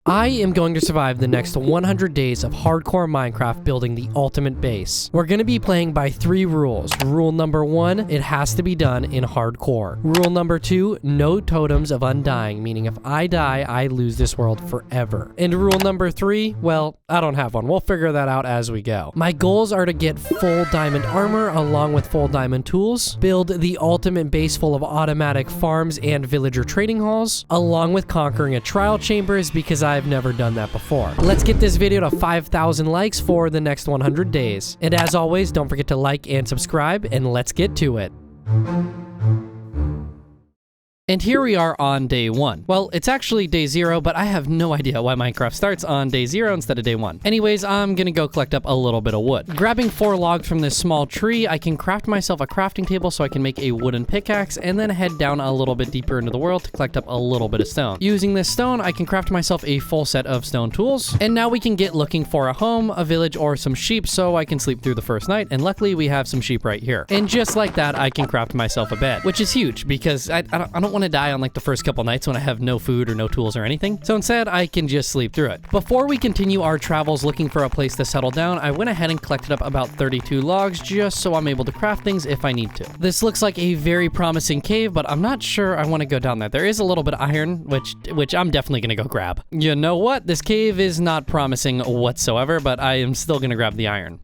I am going to survive the next 100 days of hardcore Minecraft building the ultimate base. We're going to be playing by 3 rules. Rule number 1, it has to be done in hardcore. Rule number 2, no totems of undying, meaning if I die, I lose this world forever. And rule number 3, well, I don't have one. We'll figure that out as we go. My goals are to get full diamond armor along with full diamond tools, build the ultimate base full of automatic farms and villager trading halls, along with conquering a trial chambers because I've never done that before. Let's get this video to 5,000 likes for the next 100 days. And as always, don't forget to like and subscribe, and let's get to it. And here we are on day 1. Well, it's actually day 0, but I have no idea why Minecraft starts on day 0 instead of day 1. Anyways, I'm gonna go collect up a little bit of wood. Grabbing 4 logs from this small tree, I can craft myself a crafting table so I can make a wooden pickaxe, and then head down a little bit deeper into the world to collect up a little bit of stone. Using this stone, I can craft myself a full set of stone tools, and now we can get looking for a home, a village, or some sheep so I can sleep through the first night, and luckily we have some sheep right here. And just like that, I can craft myself a bed, which is huge because I don't want to die on like the first couple nights when I have no food or no tools or anything. So instead, I can just sleep through it. Before we continue our travels looking for a place to settle down, I went ahead and collected up about 32 logs just so I'm able to craft things if I need to. This looks like a very promising cave, but I'm not sure I want to go down there. There is a little bit of iron, which I'm definitely going to go grab. You know what? This cave is not promising whatsoever, but I am still going to grab the iron.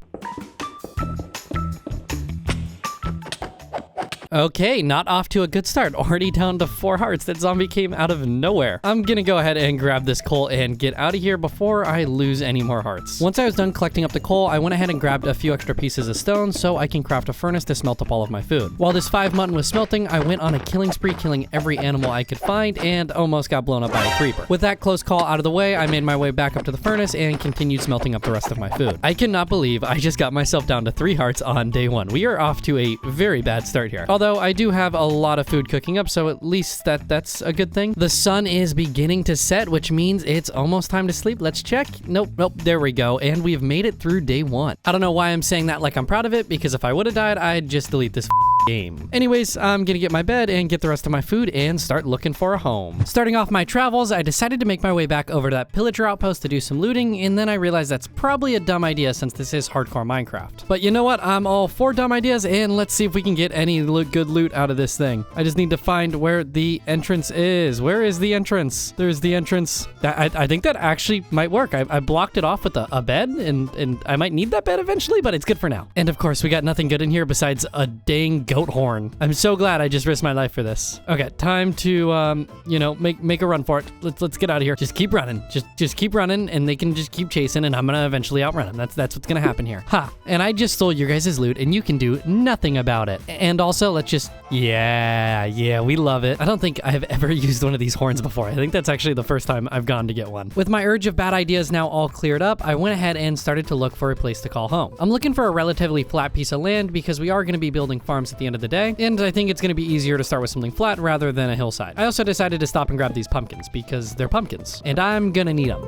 Okay, not off to a good start. Already down to 4 hearts. That zombie came out of nowhere. I'm gonna go ahead and grab this coal and get out of here before I lose any more hearts. Once I was done collecting up the coal, I went ahead and grabbed a few extra pieces of stone so I can craft a furnace to smelt up all of my food. While this 5 mutton was smelting, I went on a killing spree, killing every animal I could find and almost got blown up by a creeper. With that close call out of the way, I made my way back up to the furnace and continued smelting up the rest of my food. I cannot believe I just got myself down to 3 hearts on day 1. We are off to a very bad start here. Although I do have a lot of food cooking up, so at least that's a good thing. The sun is beginning to set, which means it's almost time to sleep. Let's check. Nope, there we go. And we've made it through day 1. I don't know why I'm saying that like I'm proud of it, because if I would have died, I'd just delete this game. Anyways, I'm gonna get my bed and get the rest of my food and start looking for a home. Starting off my travels, I decided to make my way back over to that pillager outpost to do some looting, and then I realized that's probably a dumb idea since this is hardcore Minecraft. But you know what? I'm all for dumb ideas, and let's see if we can get any good loot out of this thing. I just need to find where the entrance is. Where is the entrance? There's the entrance. I think that actually might work. I blocked it off with a bed, and I might need that bed eventually, but it's good for now. And of course, we got nothing good in here besides a dang goat horn. I'm so glad I just risked my life for this. Okay, time to make a run for it. Let's get out of here. Just keep running. Just keep running, and they can just keep chasing, and I'm gonna eventually outrun them. That's what's gonna happen here. Ha! And I just stole your guys' loot, and you can do nothing about it. And also, let's just yeah, we love it. I don't think I've ever used one of these horns before. I think that's actually the first time I've gone to get one. With my urge of bad ideas now all cleared up, I went ahead and started to look for a place to call home. I'm looking for a relatively flat piece of land because we are going to be building farms at the end of the day, and I think it's going to be easier to start with something flat rather than a hillside. I also decided to stop and grab these pumpkins because they're pumpkins, and I'm gonna need them.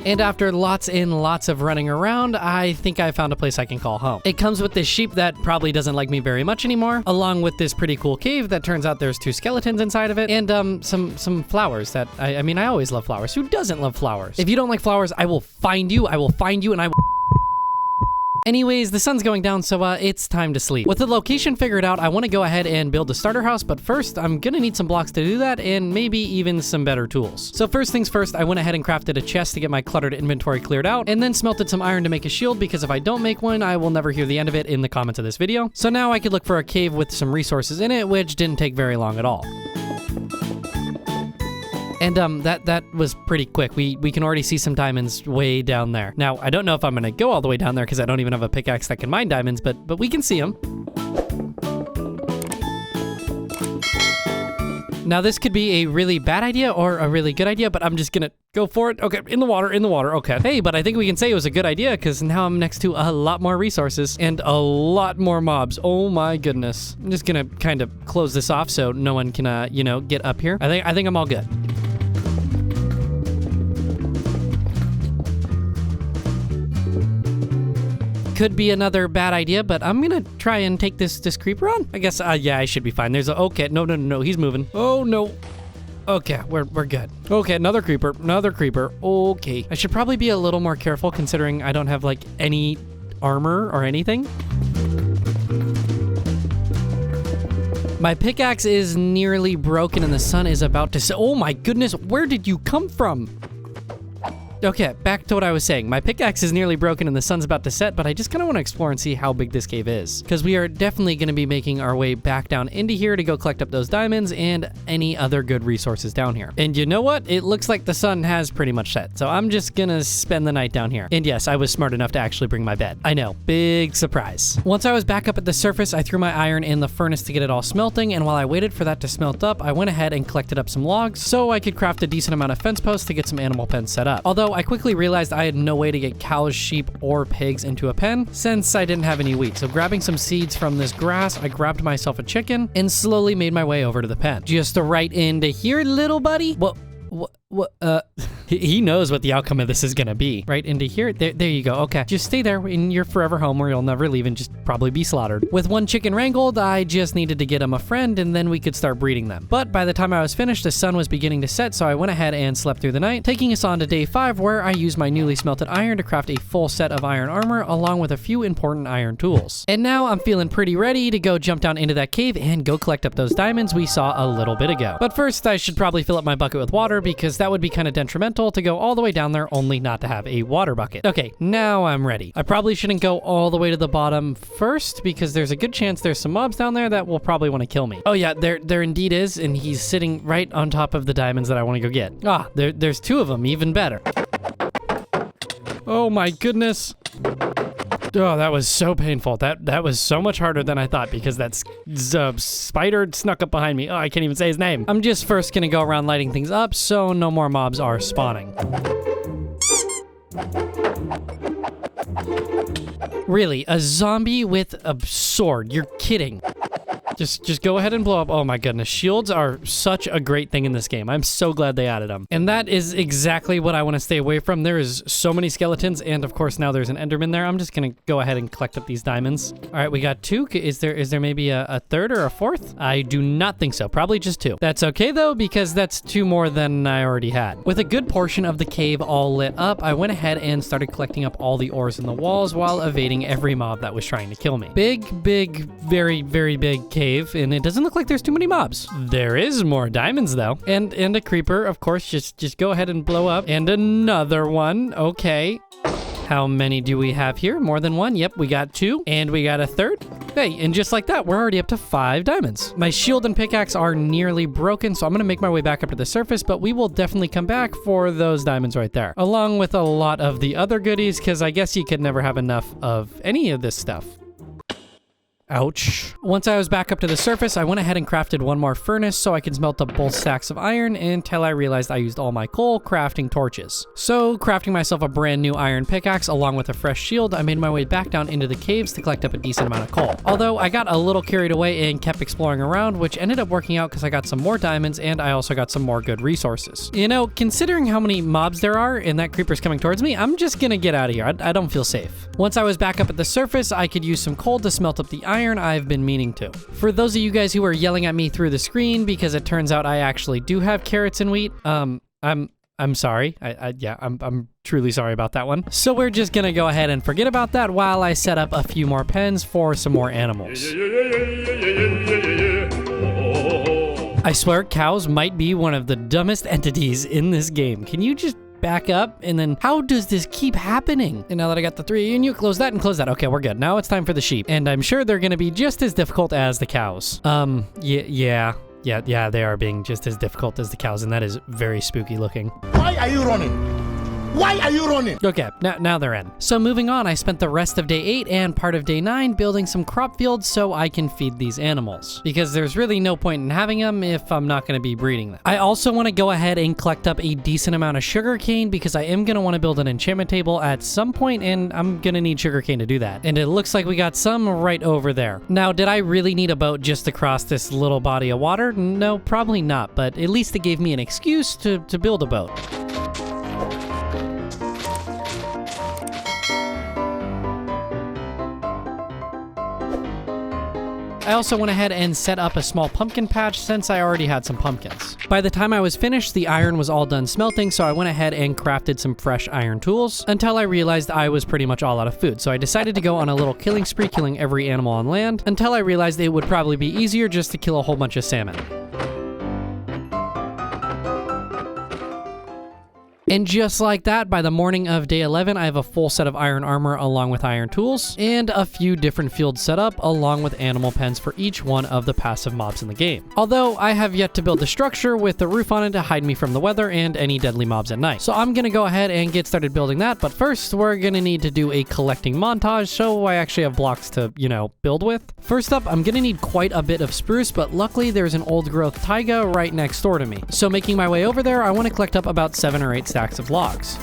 And after lots and lots of running around, I think I found a place I can call home. It comes with this sheep that probably doesn't like me very much anymore, along with this pretty cool cave that turns out there's 2 skeletons inside of it, and some flowers that, I mean, I always love flowers. Who doesn't love flowers? If you don't like flowers, I will find you, and I will... Anyways, the sun's going down, so it's time to sleep. With the location figured out, I want to go ahead and build a starter house, but first, I'm gonna need some blocks to do that, and maybe even some better tools. So first things first, I went ahead and crafted a chest to get my cluttered inventory cleared out, and then smelted some iron to make a shield, because if I don't make one, I will never hear the end of it in the comments of this video. So now I could look for a cave with some resources in it, which didn't take very long at all. And that was pretty quick. We can already see some diamonds way down there. Now, I don't know if I'm gonna go all the way down there because I don't even have a pickaxe that can mine diamonds, but we can see them. Now, this could be a really bad idea or a really good idea, but I'm just gonna go for it. Okay, in the water, okay. Hey, but I think we can say it was a good idea because now I'm next to a lot more resources and a lot more mobs. Oh my goodness. I'm just gonna kind of close this off so no one can, get up here. I think I'm all good. Could be another bad idea, but I'm gonna try and take this creeper on. I guess, yeah, I should be fine. There's a, okay, no, he's moving. Oh, no. Okay, we're good. Okay, another creeper. Okay. I should probably be a little more careful considering I don't have like any armor or anything. My pickaxe is nearly broken and the sun is about to set. Oh my goodness, where did you come from? Okay, back to what I was saying. My pickaxe is nearly broken and the sun's about to set, but I just kind of want to explore and see how big this cave is. Because we are definitely going to be making our way back down into here to go collect up those diamonds and any other good resources down here. And you know what? It looks like the sun has pretty much set. So I'm just going to spend the night down here. And yes, I was smart enough to actually bring my bed. I know, big surprise. Once I was back up at the surface, I threw my iron in the furnace to get it all smelting. And while I waited for that to smelt up, I went ahead and collected up some logs so I could craft a decent amount of fence posts to get some animal pens set up. Although I quickly realized I had no way to get cows, sheep, or pigs into a pen since I didn't have any wheat. So grabbing some seeds from this grass, I grabbed myself a chicken and slowly made my way over to the pen. Just right into here, little buddy. What? He knows what the outcome of this is gonna be. Right into here. There you go. Okay. Just stay there in your forever home where you'll never leave and just probably be slaughtered. With one chicken wrangled, I just needed to get him a friend and then we could start breeding them. But by the time I was finished, the sun was beginning to set, so I went ahead and slept through the night, taking us on to day 5 where I used my newly smelted iron to craft a full set of iron armor along with a few important iron tools. And now I'm feeling pretty ready to go jump down into that cave and go collect up those diamonds we saw a little bit ago. But first, I should probably fill up my bucket with water because that would be kind of detrimental to go all the way down there only not to have a water bucket. Okay, now I'm ready. I probably shouldn't go all the way to the bottom first because there's a good chance there's some mobs down there that will probably want to kill me. Oh yeah, there indeed is, and he's sitting right on top of the diamonds that I want to go get. Ah, there's 2 of them, even better. Oh my goodness. Oh, that was so painful. That was so much harder than I thought because that spider snuck up behind me. Oh, I can't even say his name. I'm just first gonna go around lighting things up so no more mobs are spawning. Really, a zombie with a sword? You're kidding. Just go ahead and blow up. Oh my goodness, shields are such a great thing in this game. I'm so glad they added them. And that is exactly what I want to stay away from. There is so many skeletons, and of course now there's an enderman there. I'm just gonna go ahead and collect up these diamonds. All right, we got 2. Is there maybe a 3rd or a 4th? I do not think so. Probably just 2. That's okay though, because that's 2 more than I already had. With a good portion of the cave all lit up, I went ahead and started collecting up all the ores in the walls while evading every mob that was trying to kill me. Big, very, very big cave. And it doesn't look like there's too many mobs. There is more diamonds though. And a creeper, of course, just go ahead and blow up. And another one, okay. How many do we have here? More than 1? Yep, we got 2, and we got a 3rd. Hey, and just like that, we're already up to 5 diamonds. My shield and pickaxe are nearly broken, so I'm gonna make my way back up to the surface, but we will definitely come back for those diamonds right there, along with a lot of the other goodies, because I guess you could never have enough of any of this stuff. Ouch. Once I was back up to the surface, I went ahead and crafted 1 more furnace so I could smelt up both stacks of iron until I realized I used all my coal crafting torches. So, crafting myself a brand new iron pickaxe along with a fresh shield, I made my way back down into the caves to collect up a decent amount of coal. Although, I got a little carried away and kept exploring around, which ended up working out because I got some more diamonds and I also got some more good resources. You know, considering how many mobs there are and that creeper's coming towards me, I'm just gonna get out of here. I don't feel safe. Once I was back up at the surface, I could use some coal to smelt up the iron I've been meaning to. For those of you guys who are yelling at me through the screen because it turns out I actually do have carrots and wheat, I'm sorry. I'm truly sorry about that one. So we're just gonna go ahead and forget about that while I set up a few more pens for some more animals. I swear cows might be one of the dumbest entities in this game. Can you just back up? And then how does this keep happening? And now that I got the 3 and you close that and close that. Okay, we're good. Now it's time for the sheep. And I'm sure they're gonna be just as difficult as the cows. Yeah, they are being just as difficult as the cows, and that is very spooky looking. Why are you running? Why are you running? Okay, now they're in. So moving on, I spent the rest of day 8 and part of day 9 building some crop fields so I can feed these animals. Because there's really no point in having them if I'm not gonna be breeding them. I also wanna go ahead and collect up a decent amount of sugarcane because I am gonna wanna build an enchantment table at some point and I'm gonna need sugarcane to do that. And it looks like we got some right over there. Now, did I really need a boat just to cross this little body of water? No, probably not, but at least it gave me an excuse to build a boat. also went ahead and set up a small pumpkin patch since I already had some pumpkins. By the time I was finished, the iron was all done smelting, so I went ahead and crafted some fresh iron tools until I realized I was pretty much all out of food. So I decided to go on a little killing spree, killing every animal on land until I realized it would probably be easier just to kill a whole bunch of salmon. And just like that, by the morning of day 11, I have a full set of iron armor along with iron tools, and a few different fields set up along with animal pens for each one of the passive mobs in the game. Although I have yet to build a structure with the roof on it to hide me from the weather and any deadly mobs at night. So I'm gonna go ahead and get started building that, but first we're gonna need to do a collecting montage so I actually have blocks to, build with. First up, I'm gonna need quite a bit of spruce, but luckily there's an old growth taiga right next door to me. So making my way over there, I wanna collect up about 7 or 8 stacks of logs.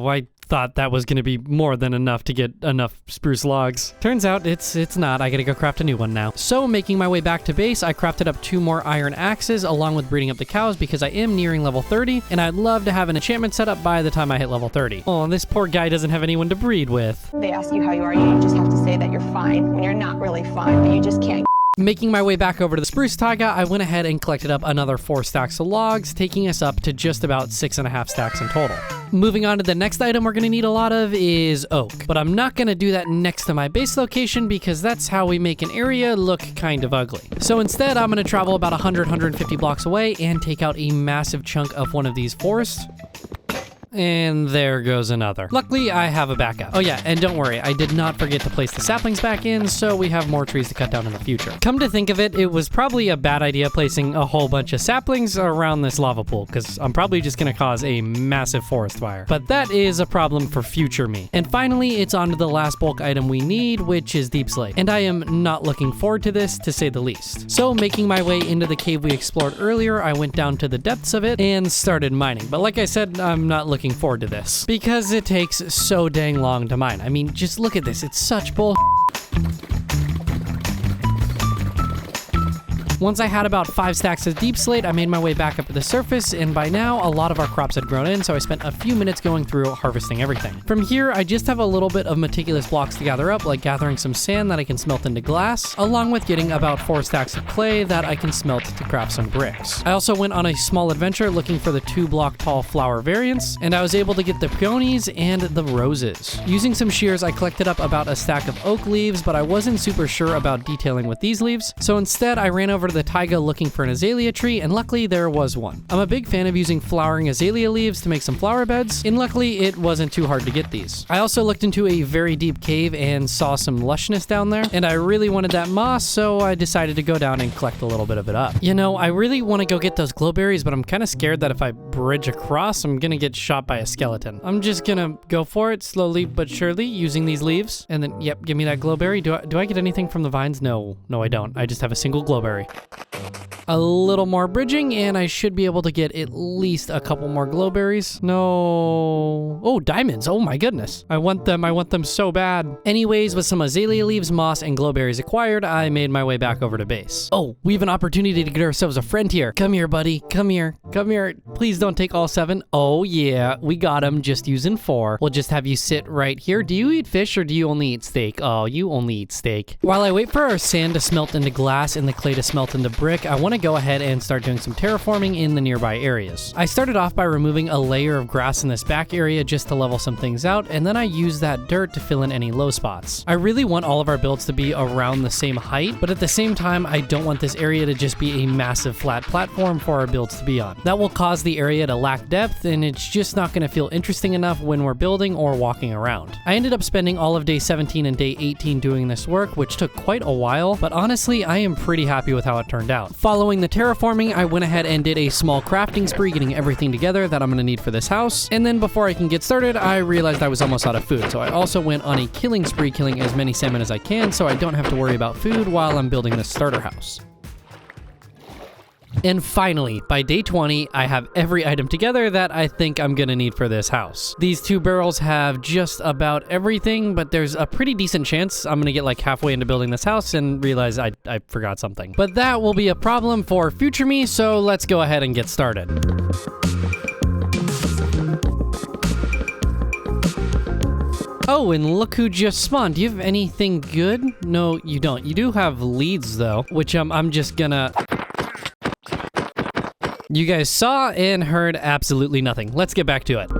I thought that was going to be more than enough to get enough spruce logs. Turns out it's not. I gotta go craft a new one now. So making my way back to base, I crafted up 2 more iron axes along with breeding up the cows because I am nearing level 30 and I'd love to have an enchantment set up by the time I hit level 30. Oh, this poor guy doesn't have anyone to breed with. They ask you how you are, you just have to say that you're fine when you're not really fine, but you just can't. Making my way back over to the spruce taiga, I went ahead and collected up another 4 stacks of logs, taking us up to just about 6.5 stacks in total. Moving on to the next item we're going to need a lot of is oak, but I'm not going to do that next to my base location because that's how we make an area look kind of ugly. So instead, I'm going to travel about 150 blocks away and take out a massive chunk of one of these forests. And there goes another. Luckily, I have a backup. Oh yeah, and don't worry, I did not forget to place the saplings back in, so we have more trees to cut down in the future. Come to think of it, it was probably a bad idea placing a whole bunch of saplings around this lava pool, because I'm probably just gonna cause a massive forest fire. But that is a problem for future me. And finally, it's on to the last bulk item we need, which is Deep Slate. And I am not looking forward to this, to say the least. So making my way into the cave we explored earlier, I went down to the depths of it and started mining. But like I said, I'm not looking forward to this because it takes so dang long to mine. I mean, just look at this. It's such bull. Once I had about 5 stacks of deep slate, I made my way back up to the surface, and by now, a lot of our crops had grown in, so I spent a few minutes going through harvesting everything. From here, I just have a little bit of meticulous blocks to gather up, like gathering some sand that I can smelt into glass, along with getting about 4 stacks of clay that I can smelt to craft some bricks. I also went on a small adventure looking for the 2-block tall flower variants, and I was able to get the peonies and the roses. Using some shears, I collected up about a stack of oak leaves, but I wasn't super sure about detailing with these leaves, so instead I ran over to the taiga looking for an azalea tree, and luckily there was one. I'm a big fan of using flowering azalea leaves to make some flower beds, and luckily it wasn't too hard to get these. I also looked into a very deep cave and saw some lushness down there, and I really wanted that moss, so I decided to go down and collect a little bit of it up. You know, I really want to go get those glowberries, but I'm kind of scared that if I bridge across, I'm gonna get shot by a skeleton. I'm just gonna go for it slowly but surely using these leaves, and then, yep, give me that glowberry. Do I get anything from the vines? No, I don't. I just have a single glowberry. A little more bridging, and I should be able to get at least a couple more glowberries. No. Oh, diamonds. Oh my goodness. I want them so bad. Anyways, with some azalea leaves, moss, and glowberries acquired, I made my way back over to base. Oh, we have an opportunity to get ourselves a friend here. Come here, buddy. Come here. Come here. Please don't take all 7. Oh yeah, we got him just using 4. We'll just have you sit right here. Do you eat fish or do you only eat steak? Oh, you only eat steak. While I wait for our sand to smelt into glass and the clay to smelt into brick, I want to go ahead and start doing some terraforming in the nearby areas. I started off by removing a layer of grass in this back area just to level some things out, and then I used that dirt to fill in any low spots. I really want all of our builds to be around the same height, but at the same time, I don't want this area to just be a massive flat platform for our builds to be on. That will cause the area to lack depth, and it's just not going to feel interesting enough when we're building or walking around. I ended up spending all of day 17 and day 18 doing this work, which took quite a while, but honestly, I am pretty happy with how it turned out. Following the terraforming, I went ahead and did a small crafting spree, getting everything together that I'm going to need for this house, and then before I can get started, I realized I was almost out of food, so I also went on a killing spree, killing as many salmon as I can so I don't have to worry about food while I'm building this starter house. And finally, by day 20, I have every item together that I think I'm gonna need for this house. These 2 barrels have just about everything, but there's a pretty decent chance I'm gonna get like halfway into building this house and realize I forgot something. But that will be a problem for future me, so let's go ahead and get started. Oh, and look who just spawned. Do you have anything good? No, you don't. You do have leads though, which I'm just gonna... You guys saw and heard absolutely nothing. Let's get back to it.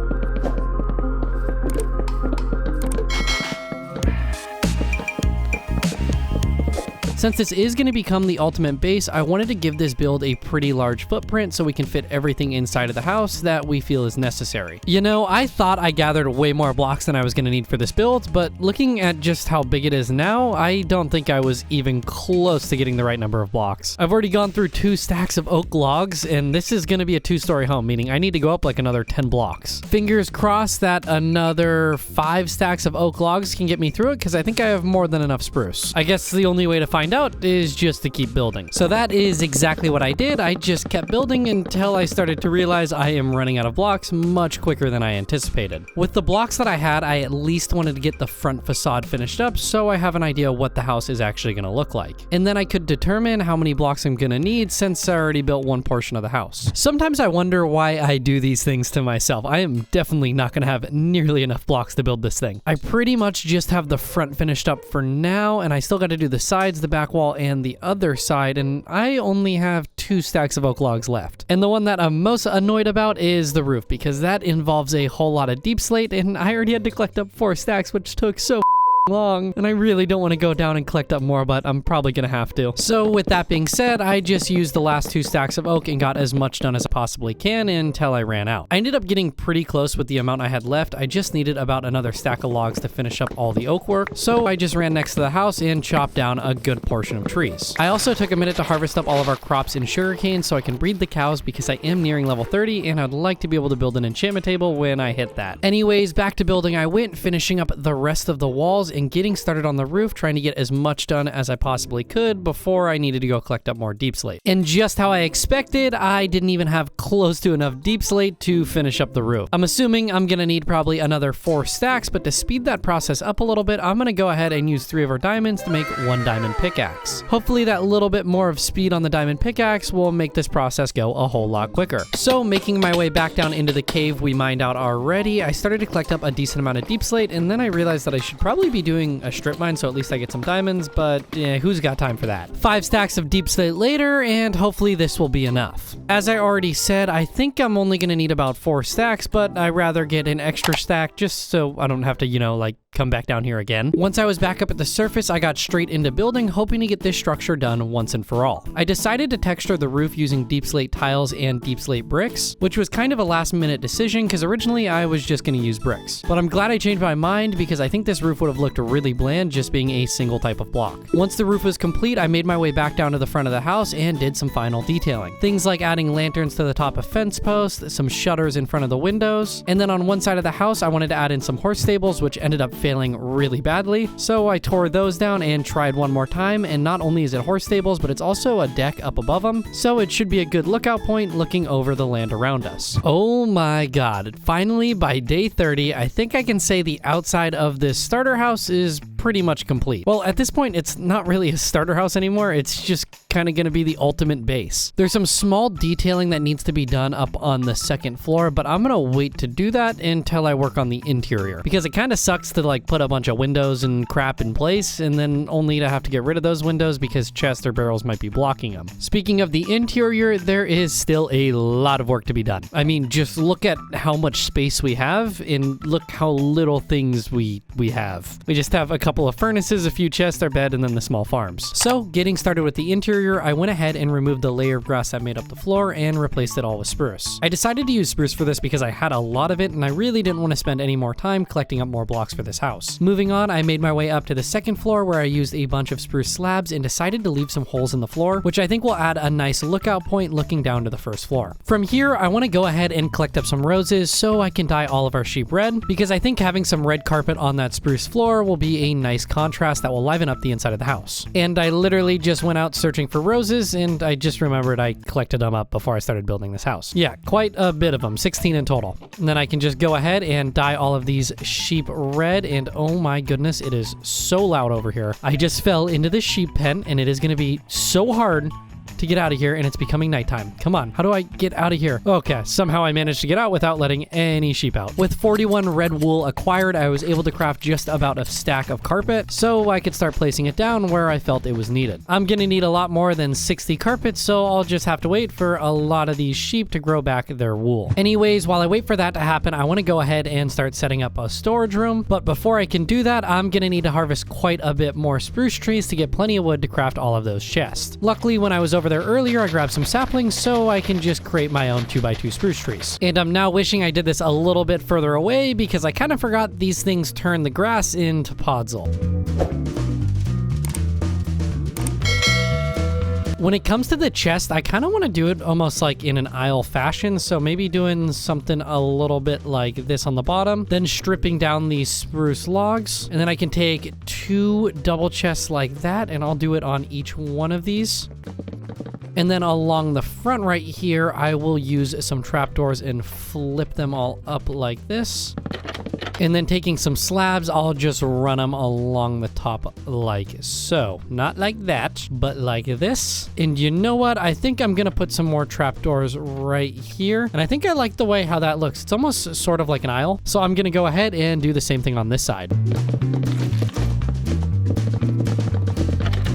Since this is going to become the ultimate base, I wanted to give this build a pretty large footprint so we can fit everything inside of the house that we feel is necessary. You know, I thought I gathered way more blocks than I was going to need for this build, but looking at just how big it is now, I don't think I was even close to getting the right number of blocks. I've already gone through 2 stacks of oak logs, and this is going to be a 2-story home, meaning I need to go up like another 10 blocks. Fingers crossed that another 5 stacks of oak logs can get me through it, because I think I have more than enough spruce. I guess the only way to find out is just to keep building. So that is exactly what I did. I just kept building until I started to realize I am running out of blocks much quicker than I anticipated. With the blocks that I had, I at least wanted to get the front facade finished up so I have an idea what the house is actually going to look like. And then I could determine how many blocks I'm going to need since I already built one portion of the house. Sometimes I wonder why I do these things to myself. I am definitely not going to have nearly enough blocks to build this thing. I pretty much just have the front finished up for now, and I still got to do the sides, the back wall, and the other side, and I only have 2 stacks of oak logs left. And the one that I'm most annoyed about is the roof, because that involves a whole lot of deep slate, and I already had to collect up 4 stacks, which took so long, and I really don't want to go down and collect up more, but I'm probably gonna have to. So with that being said, I just used the last 2 stacks of oak and got as much done as I possibly can until I ran out. I ended up getting pretty close with the amount I had left. I just needed about another stack of logs to finish up all the oak work, so I just ran next to the house and chopped down a good portion of trees. I also took a minute to harvest up all of our crops in sugarcane so I can breed the cows, because I am nearing level 30 and I'd like to be able to build an enchantment table when I hit that. Anyways, back to building I went, finishing up the rest of the walls and getting started on the roof, trying to get as much done as I possibly could before I needed to go collect up more deep slate. And just how I expected, I didn't even have close to enough deep slate to finish up the roof. I'm assuming I'm gonna need probably another 4 stacks, but to speed that process up a little bit, I'm gonna go ahead and use 3 of our diamonds to make 1 diamond pickaxe. Hopefully that little bit more of speed on the diamond pickaxe will make this process go a whole lot quicker. So making my way back down into the cave we mined out already, I started to collect up a decent amount of deep slate, and then I realized that I should probably be doing a strip mine so at least I get some diamonds, but who's got time for that? 5 stacks of deep slate later, and hopefully this will be enough. As I already said, I think I'm only gonna need about 4 stacks, but I'd rather get an extra stack just so I don't have to, like come back down here again. Once I was back up at the surface, I got straight into building, hoping to get this structure done once and for all. I decided to texture the roof using deep slate tiles and deep slate bricks, which was kind of a last minute decision because originally I was just gonna use bricks. But I'm glad I changed my mind because I think this roof would have looked really bland just being a single type of block. Once the roof was complete, I made my way back down to the front of the house and did some final detailing. Things like adding lanterns to the top of fence posts, some shutters in front of the windows, and then on one side of the house, I wanted to add in some horse stables, which ended up failing really badly. So I tore those down and tried one more time, and not only is it horse stables, but it's also a deck up above them, so it should be a good lookout point looking over the land around us. Oh my god, finally by day 30, I think I can say the outside of this starter house is pretty much complete. Well, at this point, it's not really a starter house anymore, it's just kind of going to be the ultimate base. There's some small detailing that needs to be done up on the second floor, but I'm going to wait to do that until I work on the interior, because it kind of sucks to like put a bunch of windows and crap in place and then only to have to get rid of those windows because chests or barrels might be blocking them. Speaking of the interior, there is still a lot of work to be done. I mean, just look at how much space we have and look how little things we have. We just have a couple of furnaces, a few chests, our bed, and then the small farms. So getting started with the interior, I went ahead and removed the layer of grass that made up the floor and replaced it all with spruce. I decided to use spruce for this because I had a lot of it and I really didn't want to spend any more time collecting up more blocks for this house. Moving on, I made my way up to the second floor where I used a bunch of spruce slabs and decided to leave some holes in the floor, which I think will add a nice lookout point looking down to the first floor. From here, I want to go ahead and collect up some roses so I can dye all of our sheep red, because I think having some red carpet on that spruce floor will be a some nice contrast that will liven up the inside of the house. And I literally just went out searching for roses, and I just remembered I collected them up before I started building this house. Yeah, quite a bit of them, 16 in total. And then I can just go ahead and dye all of these sheep red, and oh my goodness, it is so loud over here. I just fell into the sheep pen, and it is going to be so hard to get out of here, and it's becoming nighttime. Come on, how do I get out of here? Okay, somehow I managed to get out without letting any sheep out. With 41 red wool acquired, I was able to craft just about a stack of carpet, so I could start placing it down where I felt it was needed. I'm gonna need a lot more than 60 carpets, so I'll just have to wait for a lot of these sheep to grow back their wool. Anyways, while I wait for that to happen, I want to go ahead and start setting up a storage room, but before I can do that, I'm gonna need to harvest quite a bit more spruce trees to get plenty of wood to craft all of those chests. Luckily, when I was over there earlier, I grabbed some saplings so I can just create my own 2x2 spruce trees. And I'm now wishing I did this a little bit further away because I kind of forgot these things turn the grass into podzol. When it comes to the chest, I kind of want to do it almost like in an aisle fashion, so maybe doing something a little bit like this on the bottom, then stripping down these spruce logs, and then I can take 2 double chests like that, and I'll do it on each one of these. And then along the front right here, I will use some trapdoors and flip them all up like this. And then taking some slabs, I'll just run them along the top like so. Not like that, but like this. And you know what? I think I'm gonna put some more trapdoors right here. And I think I like the way how that looks. It's almost sort of like an aisle. So I'm gonna go ahead and do the same thing on this side.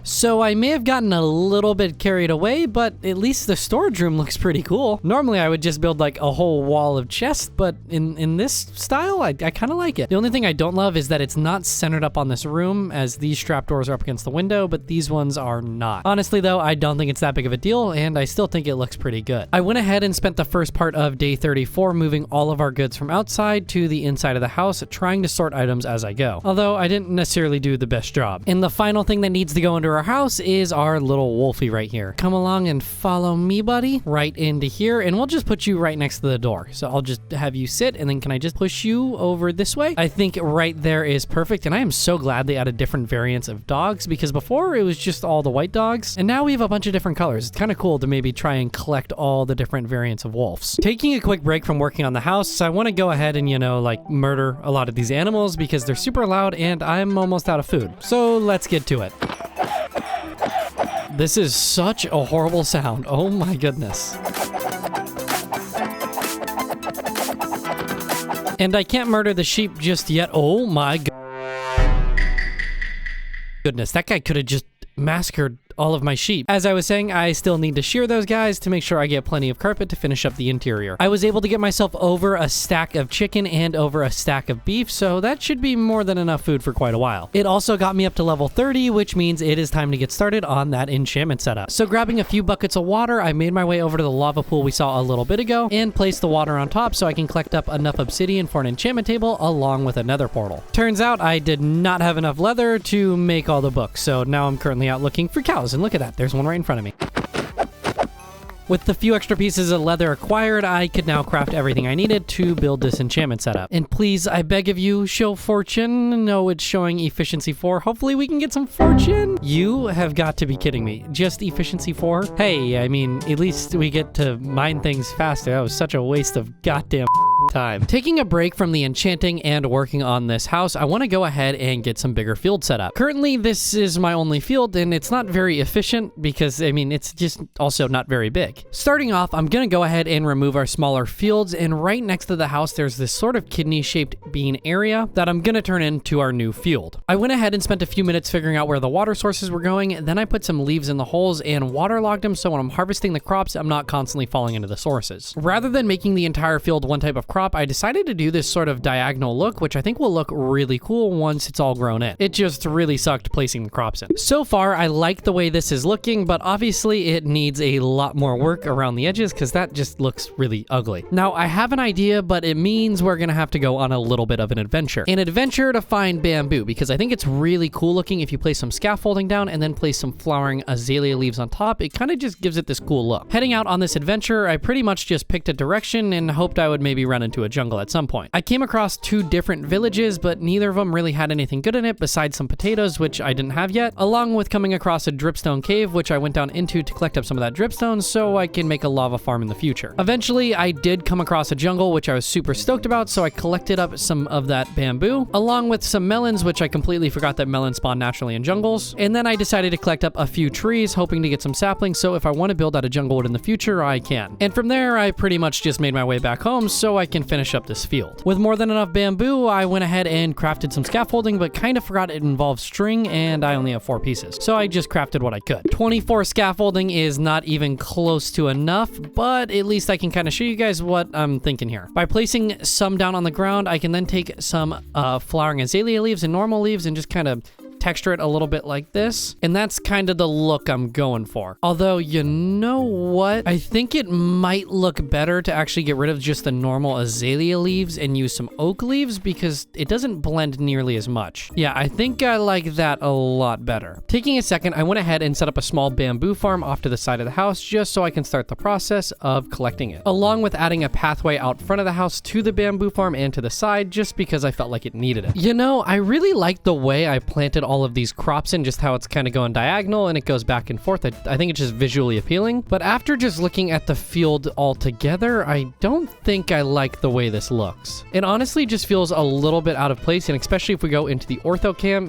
So I may have gotten a little bit carried away, but at least the storage room looks pretty cool. Normally I would just build like a whole wall of chests, but in this style, I kind of like it. The only thing I don't love is that it's not centered up on this room, as these trapdoors are up against the window, but these ones are not. Honestly though, I don't think it's that big of a deal, and I still think it looks pretty good. I went ahead and spent the first part of day 34 moving all of our goods from outside to the inside of the house, trying to sort items as I go. Although I didn't necessarily do the best job. And the final thing that needs to go into our house is our little Wolfie right here. Come along and follow me, buddy, right into here, and we'll just put you right next to the door. So I'll just have you sit, and then can I just push you over this way? I think right there is perfect, and I am so glad they added different variants of dogs, because before it was just all the white dogs, and now we have a bunch of different colors. It's kind of cool to maybe try and collect all the different variants of wolves. Taking a quick break from working on the house, I want to go ahead and, you know, like murder a lot of these animals because they're super loud and I'm almost out of food. So let's get to it. This is such a horrible sound. Oh my goodness. And I can't murder the sheep just yet. Oh my goodness. That guy could have just massacred all of my sheep. As I was saying, I still need to shear those guys to make sure I get plenty of carpet to finish up the interior. I was able to get myself over a stack of chicken and over a stack of beef, so that should be more than enough food for quite a while. It also got me up to level 30, which means it is time to get started on that enchantment setup. So grabbing a few buckets of water, I made my way over to the lava pool we saw a little bit ago and placed the water on top so I can collect up enough obsidian for an enchantment table along with a nether portal. Turns out I did not have enough leather to make all the books, so now I'm currently out looking for cows. And look at that, there's one right in front of me. With the few extra pieces of leather acquired, I could now craft everything I needed to build this enchantment setup. And please, I beg of you, show fortune. No, it's showing efficiency 4. Hopefully we can get some fortune. You have got to be kidding me. Just efficiency 4? Hey, I mean, at least we get to mine things faster. That was such a waste of goddamn time. Taking a break from the enchanting and working on this house, I want to go ahead and get some bigger field set up. Currently, this is my only field, and it's not very efficient because, I mean, it's just also not very big. Starting off, I'm going to go ahead and remove our smaller fields, and right next to the house, there's this sort of kidney-shaped bean area that I'm going to turn into our new field. I went ahead and spent a few minutes figuring out where the water sources were going, then I put some leaves in the holes and waterlogged them so when I'm harvesting the crops, I'm not constantly falling into the sources. Rather than making the entire field one type of crop, I decided to do this sort of diagonal look, which I think will look really cool once it's all grown in. It just really sucked placing the crops in. So far, I like the way this is looking, but obviously it needs a lot more work around the edges because that just looks really ugly. Now, I have an idea, but it means we're gonna have to go on a little bit of an adventure. An adventure to find bamboo, because I think it's really cool looking if you place some scaffolding down and then place some flowering azalea leaves on top. It kind of just gives it this cool look. Heading out on this adventure, I pretty much just picked a direction and hoped I would maybe run into a jungle at some point. I came across 2 different villages, but neither of them really had anything good in it besides some potatoes, which I didn't have yet, along with coming across a dripstone cave, which I went down into to collect up some of that dripstone so I can make a lava farm in the future. Eventually, I did come across a jungle, which I was super stoked about, so I collected up some of that bamboo, along with some melons, which I completely forgot that melons spawn naturally in jungles, and then I decided to collect up a few trees, hoping to get some saplings, so if I want to build out a jungle wood in the future, I can. And from there, I pretty much just made my way back home so I can finish up this field. With more than enough bamboo, I went ahead and crafted some scaffolding, but kind of forgot it involves string, and I only have 4 pieces, so I just crafted what I could. 24 scaffolding is not even close to enough, but at least I can kind of show you guys what I'm thinking here. By placing some down on the ground, I can then take some flowering azalea leaves and normal leaves and just kind of texture it a little bit like this, and that's kind of the look I'm going for. Although, you know what? I think it might look better to actually get rid of just the normal azalea leaves and use some oak leaves because it doesn't blend nearly as much. Yeah, I think I like that a lot better. Taking a second, I went ahead and set up a small bamboo farm off to the side of the house just so I can start the process of collecting it, along with adding a pathway out front of the house to the bamboo farm and to the side just because I felt like it needed it. You know, I really like the way I planted all of these crops in, just how it's kind of going diagonal and it goes back and forth. I think it's just visually appealing, but after just looking at the field altogether, I don't think I like the way this looks. It honestly just feels a little bit out of place, and especially if we go into the ortho cam,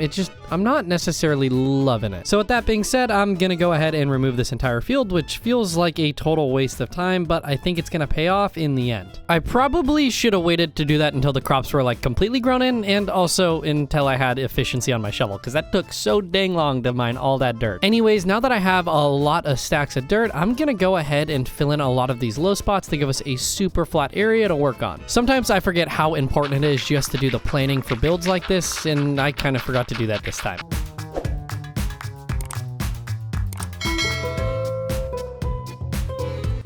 I'm not necessarily loving it. So with that being said, I'm gonna go ahead and remove this entire field, which feels like a total waste of time, but I think it's gonna pay off in the end. I probably should have waited to do that until the crops were like completely grown in, and also until I had efficiency on my shovel, because that took so dang long to mine all that dirt. Anyways, now that I have a lot of stacks of dirt, I'm gonna go ahead and fill in a lot of these low spots to give us a super flat area to work on. Sometimes I forget how important it is just to do the planning for builds like this, and I kind of forgot to do that this time.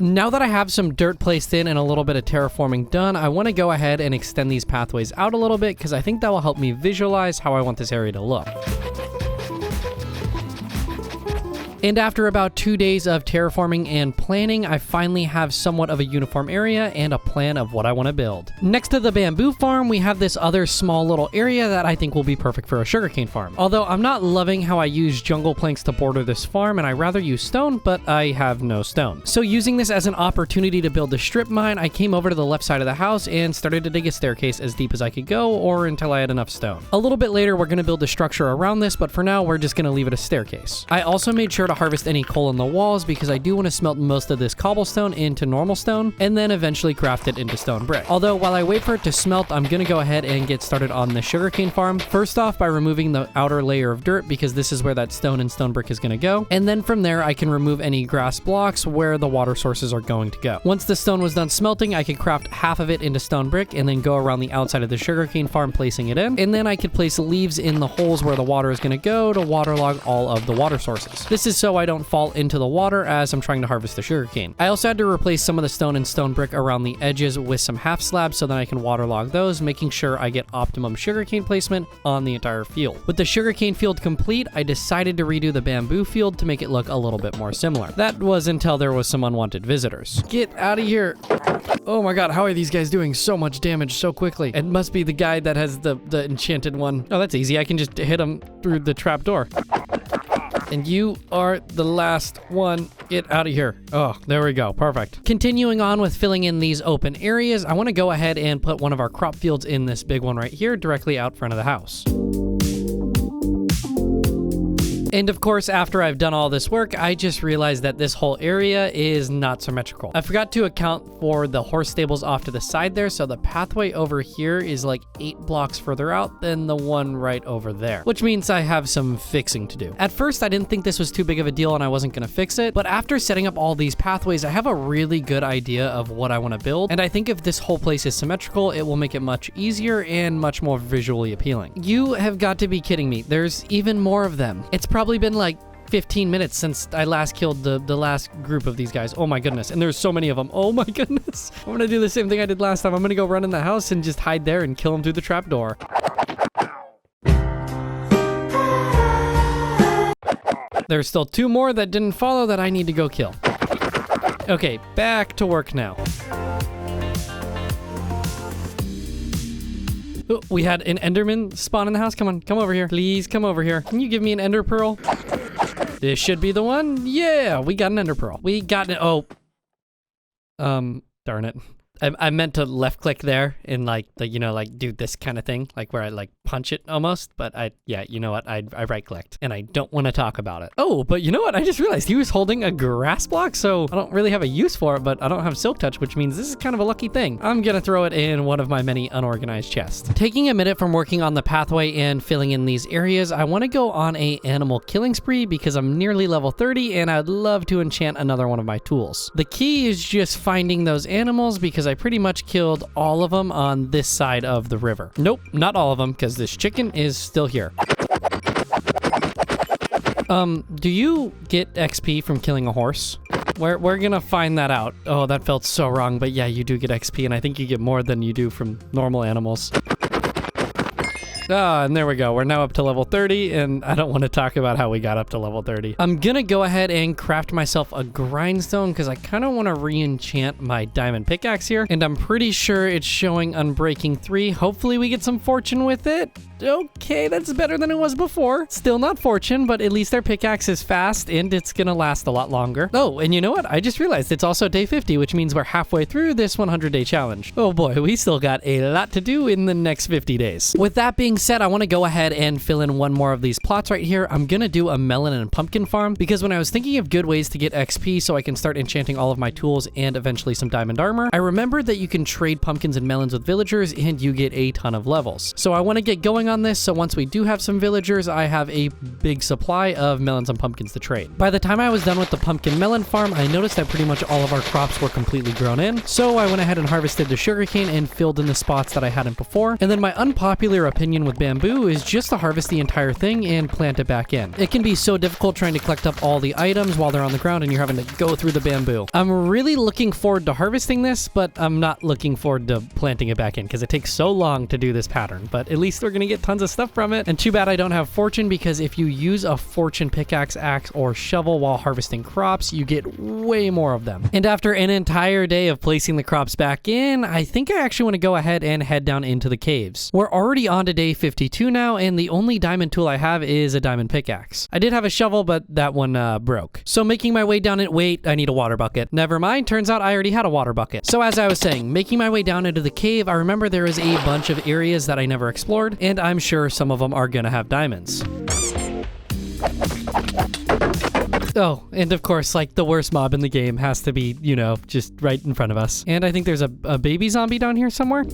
Now that I have some dirt placed in and a little bit of terraforming done, I want to go ahead and extend these pathways out a little bit because I think that will help me visualize how I want this area to look. And after about 2 days of terraforming and planning, I finally have somewhat of a uniform area and a plan of what I want to build. Next to the bamboo farm, we have this other small little area that I think will be perfect for a sugarcane farm. Although I'm not loving how I use jungle planks to border this farm, and I rather use stone, but I have no stone. So using this as an opportunity to build a strip mine, I came over to the left side of the house and started to dig a staircase as deep as I could go, or until I had enough stone. A little bit later, we're going to build a structure around this, but for now, we're just going to leave it a staircase. I also made sure to harvest any coal in the walls because I do want to smelt most of this cobblestone into normal stone and then eventually craft it into stone brick. Although while I wait for it to smelt, I'm going to go ahead and get started on the sugarcane farm. First off, by removing the outer layer of dirt because this is where that stone and stone brick is going to go. And then from there, I can remove any grass blocks where the water sources are going to go. Once the stone was done smelting, I could craft half of it into stone brick and then go around the outside of the sugarcane farm placing it in. And then I could place leaves in the holes where the water is going to go to waterlog all of the water sources. This is so I don't fall into the water as I'm trying to harvest the sugarcane. I also had to replace some of the stone and stone brick around the edges with some half slabs so that I can waterlog those, making sure I get optimum sugarcane placement on the entire field. With the sugarcane field complete, I decided to redo the bamboo field to make it look a little bit more similar. That was until there was some unwanted visitors. Get out of here. Oh my god, how are these guys doing so much damage so quickly? It must be the guy that has the enchanted one. Oh, that's easy. I can just hit him through the trapdoor. And you are the last one. Get out of here. Oh, there we go. Perfect. Continuing on with filling in these open areas, I want to go ahead and put one of our crop fields in this big one right here, directly out front of the house. And of course, after I've done all this work, I just realized that this whole area is not symmetrical. I forgot to account for the horse stables off to the side there, so the pathway over here is like 8 blocks further out than the one right over there, which means I have some fixing to do. At first, I didn't think this was too big of a deal and I wasn't gonna fix it, but after setting up all these pathways, I have a really good idea of what I wanna build, and I think if this whole place is symmetrical, it will make it much easier and much more visually appealing. You have got to be kidding me. There's even more of them. It's probably been like 15 minutes since I last killed the last group of these guys. Oh my goodness. And there's so many of them. Oh my goodness. I'm gonna do the same thing I did last time. I'm gonna go run in the house and just hide there and kill them through the trapdoor. There's still 2 more that didn't follow that I need to go kill. Okay, back to work now. Oh, we had an Enderman spawn in the house. Come on, come over here. Please come over here. Can you give me an Ender Pearl? This should be the one. Yeah, we got an Ender Pearl. We got it. Oh. Darn it. I meant to left click there and like do this kind of thing, like where I like punch it almost, but yeah, you know what? I right clicked and I don't want to talk about it. Oh, but you know what? I just realized he was holding a grass block, so I don't really have a use for it, but I don't have silk touch, which means this is kind of a lucky thing. I'm gonna throw it in one of my many unorganized chests. Taking a minute from working on the pathway and filling in these areas, I want to go on a animal killing spree because I'm nearly level 30 and I'd love to enchant another one of my tools. The key is just finding those animals because I pretty much killed all of them on this side of the river. Nope, not all of them, because this chicken is still here. Do you get XP from killing a horse? We're gonna find that out. Oh, that felt so wrong, but yeah, you do get XP, and I think you get more than you do from normal animals. Ah, and there we go. We're now up to level 30, and I don't want to talk about how we got up to level 30. I'm gonna go ahead and craft myself a grindstone because I kind of want to re-enchant my diamond pickaxe here, and I'm pretty sure it's showing Unbreaking 3. Hopefully we get some fortune with it. Okay, that's better than it was before. Still not fortune, but at least our pickaxe is fast and it's gonna last a lot longer. Oh, and you know what? I just realized it's also day 50, which means we're halfway through this 100-day challenge. Oh boy, we still got a lot to do in the next 50 days. With that being said, I want to go ahead and fill in one more of these plots right here. I'm gonna do a melon and pumpkin farm because when I was thinking of good ways to get XP so I can start enchanting all of my tools and eventually some diamond armor, I remembered that you can trade pumpkins and melons with villagers and you get a ton of levels. So I want to get going on this, so once we do have some villagers, I have a big supply of melons and pumpkins to trade. By the time I was done with the pumpkin melon farm, I noticed that pretty much all of our crops were completely grown in, so I went ahead and harvested the sugarcane and filled in the spots that I hadn't before. And then my unpopular opinion with bamboo is just to harvest the entire thing and plant it back in. It can be so difficult trying to collect up all the items while they're on the ground and you're having to go through the bamboo. I'm really looking forward to harvesting this, but I'm not looking forward to planting it back in because it takes so long to do this pattern, but at least we're gonna get tons of stuff from it. And too bad I don't have fortune, because if you use a fortune pickaxe, axe, or shovel while harvesting crops, you get way more of them. And after an entire day of placing the crops back in, I think I actually want to go ahead and head down into the caves. We're already on to day 52 now, and the only diamond tool I have is a diamond pickaxe. I did have a shovel, but that one broke. So making my way down it, wait, I need a water bucket. Never mind, turns out I already had a water bucket. So as I was saying, making my way down into the cave, I remember there is a bunch of areas that I never explored, and I'm sure some of them are gonna have diamonds. Oh, and of course, like, the worst mob in the game has to be, you know, just right in front of us. And I think there's a baby zombie down here somewhere.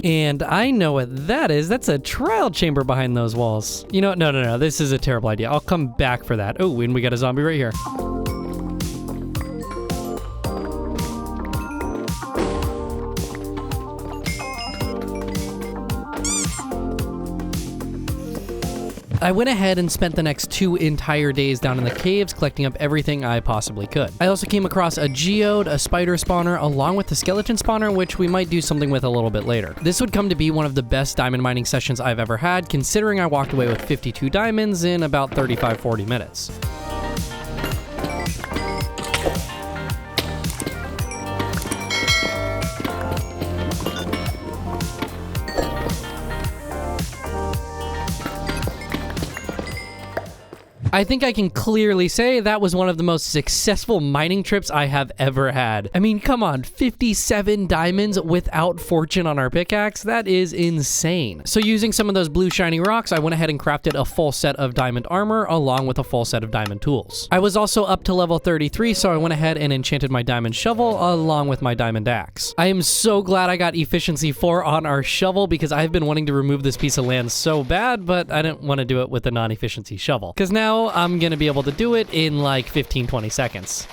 And I know what that is. That's a trial chamber behind those walls. You know what? No. This is a terrible idea. I'll come back for that. Oh, and we got a zombie right here. I went ahead and spent the next 2 entire days down in the caves collecting up everything I possibly could. I also came across a geode, a spider spawner, along with the skeleton spawner, which we might do something with a little bit later. This would come to be one of the best diamond mining sessions I've ever had, considering I walked away with 52 diamonds in about 35-40 minutes. I think I can clearly say that was one of the most successful mining trips I have ever had. I mean, come on, 57 diamonds without fortune on our pickaxe? That is insane. So using some of those blue shiny rocks, I went ahead and crafted a full set of diamond armor along with a full set of diamond tools. I was also up to level 33, so I went ahead and enchanted my diamond shovel along with my diamond axe. I am so glad I got efficiency 4 on our shovel because I've been wanting to remove this piece of land so bad, but I didn't want to do it with a non-efficiency shovel. Because now I'm gonna be able to do it in like 15-20 seconds.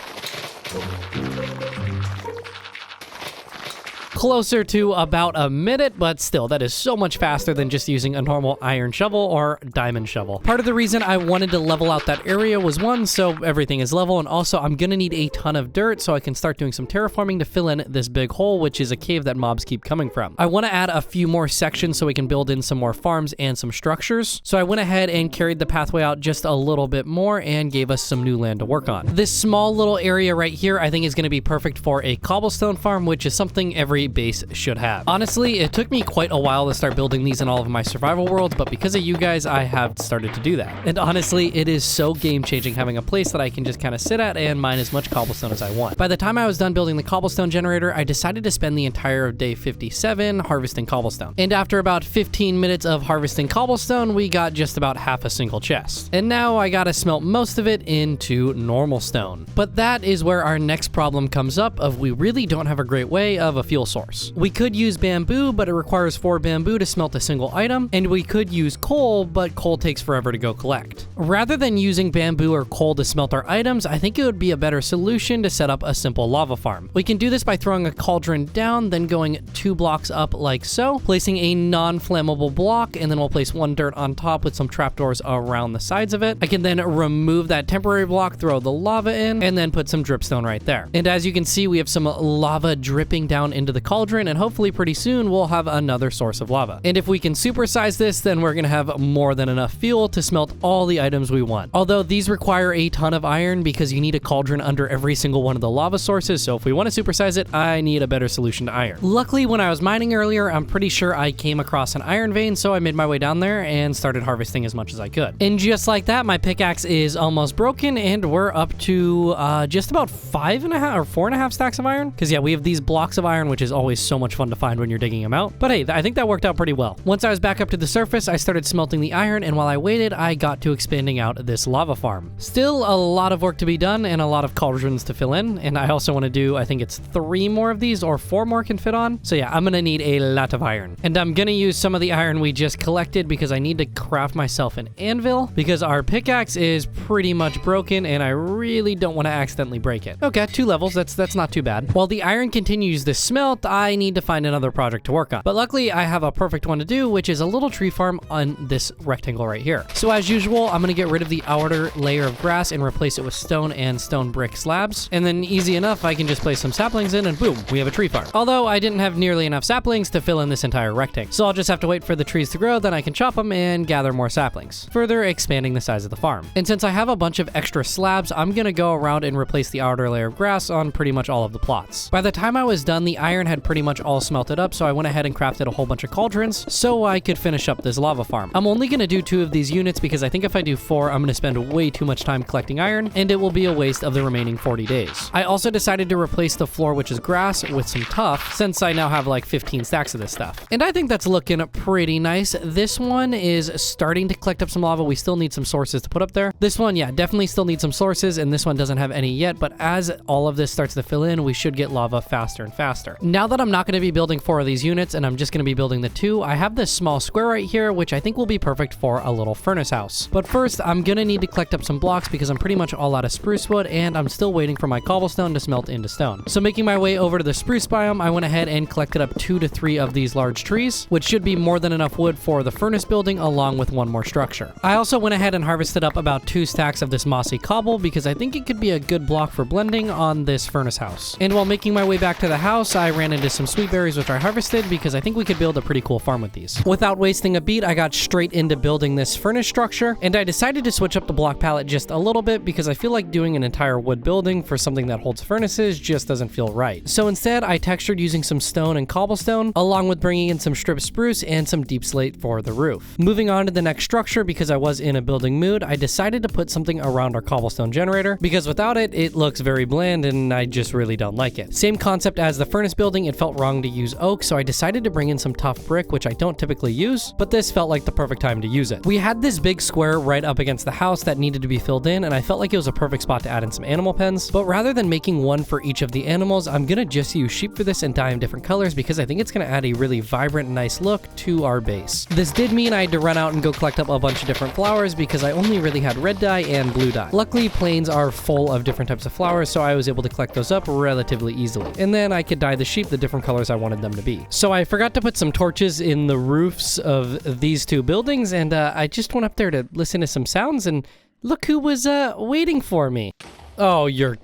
closer to about a minute, but still, that is so much faster than just using a normal iron shovel or diamond shovel. Part of the reason I wanted to level out that area was one, so everything is level, and also I'm gonna need a ton of dirt so I can start doing some terraforming to fill in this big hole, which is a cave that mobs keep coming from. I want to add a few more sections so we can build in some more farms and some structures. So I went ahead and carried the pathway out just a little bit more and gave us some new land to work on. This small little area right here I think is going to be perfect for a cobblestone farm, which is something every base should have. Honestly, it took me quite a while to start building these in all of my survival worlds, but because of you guys, I have started to do that. And honestly, it is so game-changing having a place that I can just kind of sit at and mine as much cobblestone as I want. By the time I was done building the cobblestone generator, I decided to spend the entire day 57 harvesting cobblestone. And after about 15 minutes of harvesting cobblestone, we got just about half a single chest. And now I gotta smelt most of it into normal stone. But that is where our next problem comes up of we really don't have a great way of a fuel source. We could use bamboo, but it requires 4 bamboo to smelt a single item, and we could use coal, but coal takes forever to go collect. Rather than using bamboo or coal to smelt our items, I think it would be a better solution to set up a simple lava farm. We can do this by throwing a cauldron down, then going 2 blocks up like so, placing a non-flammable block, and then we'll place 1 dirt on top with some trapdoors around the sides of it. I can then remove that temporary block, throw the lava in, and then put some dripstone right there. And as you can see, we have some lava dripping down into the cauldron, and hopefully pretty soon we'll have another source of lava. And if we can supersize this, then we're gonna have more than enough fuel to smelt all the items we want. Although these require a ton of iron because you need a cauldron under every single one of the lava sources, so if we want to supersize it, I need a better solution to iron. Luckily, when I was mining earlier, I'm pretty sure I came across an iron vein, so I made my way down there and started harvesting as much as I could. And just like that, my pickaxe is almost broken, and we're up to just about 5.5 or 4.5 stacks of iron. Because yeah, we have these blocks of iron, which is always so much fun to find when you're digging them out. But hey, I think that worked out pretty well. Once I was back up to the surface, I started smelting the iron, and while I waited, I got to expanding out this lava farm. Still a lot of work to be done and a lot of cauldrons to fill in, and I also want to do, I think it's 3 more of these or 4 more can fit on. So yeah, I'm gonna need a lot of iron. And I'm gonna use some of the iron we just collected because I need to craft myself an anvil because our pickaxe is pretty much broken and I really don't want to accidentally break it. Okay, 2 levels, that's not too bad. While the iron continues to smelt, I need to find another project to work on. But luckily, I have a perfect one to do, which is a little tree farm on this rectangle right here. So as usual, I'm gonna get rid of the outer layer of grass and replace it with stone and stone brick slabs. And then easy enough, I can just place some saplings in and boom, we have a tree farm. Although I didn't have nearly enough saplings to fill in this entire rectangle. So I'll just have to wait for the trees to grow, then I can chop them and gather more saplings, further expanding the size of the farm. And since I have a bunch of extra slabs, I'm gonna go around and replace the outer layer of grass on pretty much all of the plots. By the time I was done, the iron had pretty much all smelted up, so I went ahead and crafted a whole bunch of cauldrons so I could finish up this lava farm. I'm only gonna do 2 of these units because I think if I do 4, I'm gonna spend way too much time collecting iron, and it will be a waste of the remaining 40 days. I also decided to replace the floor, which is grass, with some tuff, since I now have like 15 stacks of this stuff. And I think that's looking pretty nice. This one is starting to collect up some lava. We still need some sources to put up there. This one, yeah, definitely still needs some sources, and this one doesn't have any yet, but as all of this starts to fill in, we should get lava faster and faster. Now that I'm not gonna be building 4 of these units, and I'm just gonna be building the 2, I have this small square right here, which I think will be perfect for a little furnace house. But first, I'm gonna need to collect up some blocks because I'm pretty much all out of spruce wood, and I'm still waiting for my cobblestone to smelt into stone. So making my way over to the spruce biome, I went ahead and collected up 2 to 3 of these large trees, which should be more than enough wood for the furnace building along with 1 more structure. I also went ahead and harvested up about 2 stacks of this mossy cobble because I think it could be a good block for blending on this furnace house. And while making my way back to the house, I ran into some sweet berries which I harvested because I think we could build a pretty cool farm with these. Without wasting a beat, I got straight into building this furnace structure, and I decided to switch up the block palette just a little bit because I feel like doing an entire wood building for something that holds furnaces just doesn't feel right. So instead, I textured using some stone and cobblestone, along with bringing in some stripped spruce and some deep slate for the roof. Moving on to the next structure, because I was in a building mood, I decided to put something around our cobblestone generator, because without it, it looks very bland and I just really don't like it. Same concept as the furnace building, it felt wrong to use oak, so I decided to bring in some tough brick, which I don't typically use, but this felt like the perfect time to use it. We had this big square right up against the house that needed to be filled in, and I felt like it was a perfect spot to add in some animal pens, but rather than making one for each of the animals, I'm gonna just use sheep for this and dye in different colors because I think it's gonna add a really vibrant, nice look to our base. This did mean I had to run out and go collect up a bunch of different flowers because I only really had red dye and blue dye. Luckily, plains are full of different types of flowers, so I was able to collect those up relatively easily. And then I could dye the sheep the the different colors I wanted them to be. So I forgot to put some torches in the roofs of these two buildings, and I just went up there to listen to some sounds, and look who was waiting for me. Oh, you're